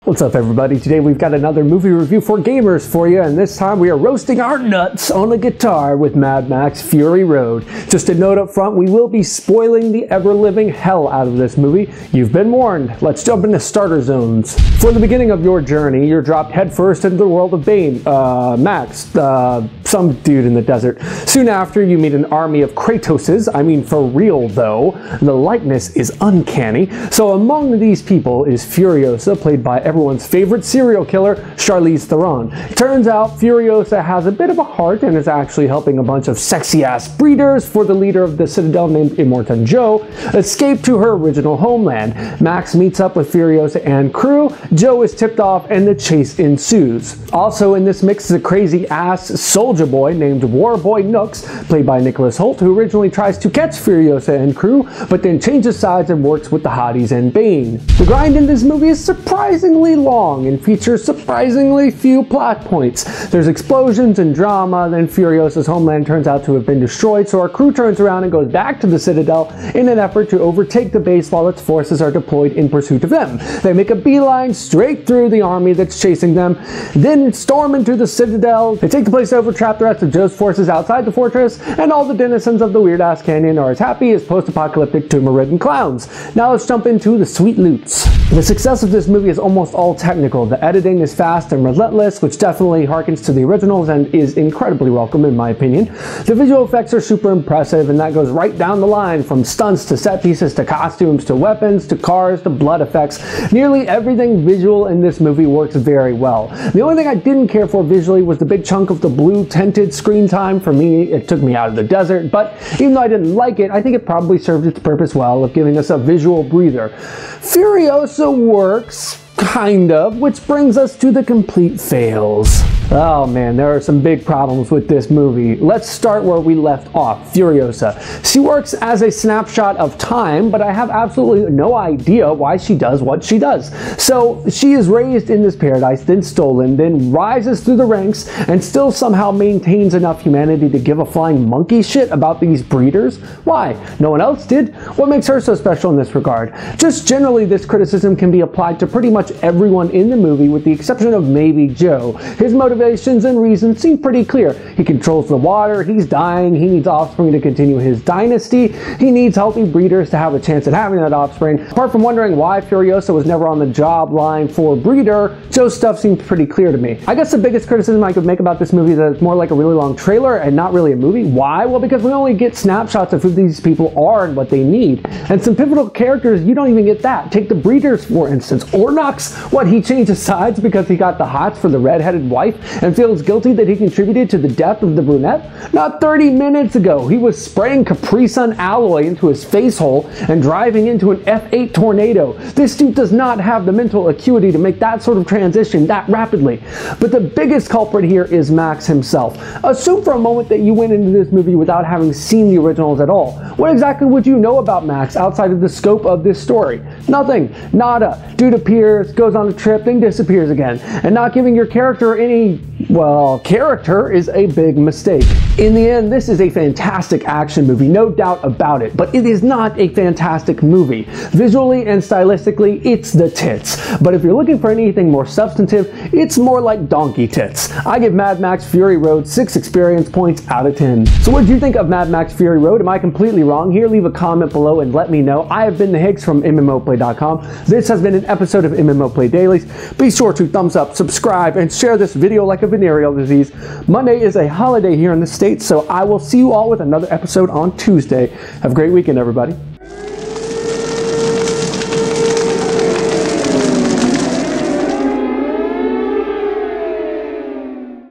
What's up everybody? Today we've got another movie review for gamers for you, and this time we are roasting our nuts on the guitar with Mad Max Fury Road. Just a note up front, we will be spoiling the ever-living hell out of this movie. You've been warned. Let's jump into starter zones. For the beginning of your journey, you're dropped headfirst into the world of Bane, Max, some dude in the desert. Soon after, you meet an army of Kratoses. I mean, for real though. The likeness is uncanny. So among these people is Furiosa, played by everyone's favorite serial killer, Charlize Theron. Turns out Furiosa has a bit of a heart and is actually helping a bunch of sexy-ass breeders for the leader of the Citadel named Immortan Joe escape to her original homeland. Max meets up with Furiosa and crew, Joe is tipped off, and the chase ensues. Also in this mix is a crazy-ass soldier boy named Warboy Nooks, played by Nicholas Hoult, who originally tries to catch Furiosa and crew, but then changes sides and works with the hotties and Bane. The grind in this movie is surprisingly long and features surprisingly few plot points. There's explosions and drama, then Furiosa's homeland turns out to have been destroyed, so our crew turns around and goes back to the Citadel in an effort to overtake the base while its forces are deployed in pursuit of them. They make a beeline straight through the army that's chasing them, then storm into the Citadel. They take the place over, trap the rest of Joe's forces outside the fortress, and all the denizens of the weird-ass canyon are as happy as post-apocalyptic tumor-ridden clowns. Now let's jump into the sweet loots. The success of this movie is almost all technical. The editing is fast and relentless, which definitely harkens to the originals and is incredibly welcome in my opinion. The visual effects are super impressive, and that goes right down the line from stunts to set pieces to costumes to weapons to cars to blood effects. Nearly everything visual in this movie works very well. The only thing I didn't care for visually was the big chunk of the blue tinted screen time. For me, it took me out of the desert, but even though I didn't like it, I think it probably served its purpose well of giving us a visual breather. Furiosa works, kind of, which brings us to the complete fails. Oh man, there are some big problems with this movie. Let's start where we left off, Furiosa. She works as a snapshot of time, but I have absolutely no idea why she does what she does. So she is raised in this paradise, then stolen, then rises through the ranks, and still somehow maintains enough humanity to give a flying monkey shit about these breeders? Why? No one else did? What makes her so special in this regard? Just generally, this criticism can be applied to pretty much everyone in the movie with the exception of maybe Joe. His motivations and reasons seem pretty clear. He controls the water, he's dying, he needs offspring to continue his dynasty, he needs healthy breeders to have a chance at having that offspring. Apart from wondering why Furiosa was never on the job line for breeder, Joe's stuff seems pretty clear to me. I guess the biggest criticism I could make about this movie is that it's more like a really long trailer and not really a movie. Why? Well, because we only get snapshots of who these people are and what they need. And some pivotal characters, you don't even get that. Take the breeders, for instance. Ornox, what, he changes sides because he got the hots for the redheaded wife and feels guilty that he contributed to the death of the brunette? Not 30 minutes ago, he was spraying Capri Sun alloy into his face hole and driving into an F8 tornado. This dude does not have the mental acuity to make that sort of transition that rapidly. But the biggest culprit here is Max himself. Assume for a moment that you went into this movie without having seen the originals at all. What exactly would you know about Max outside of the scope of this story? Nothing. Nada. Dude appears, goes on a trip, then disappears again. And not giving your character any, well, character is a big mistake. In the end, this is a fantastic action movie, no doubt about it, but it is not a fantastic movie. Visually and stylistically, it's the tits. But if you're looking for anything more substantive, it's more like donkey tits. I give Mad Max Fury Road 6 experience points out of 10. So what did you think of Mad Max Fury Road? Am I completely wrong here? Leave a comment below and let me know. I have been the Higgs from MMOplay.com. This has been an episode of MMO Play Dailies. Be sure to thumbs up, subscribe, and share this video like a venereal disease. Monday is a holiday here in the States, so I will see you all with another episode on Tuesday. Have a great weekend, everybody.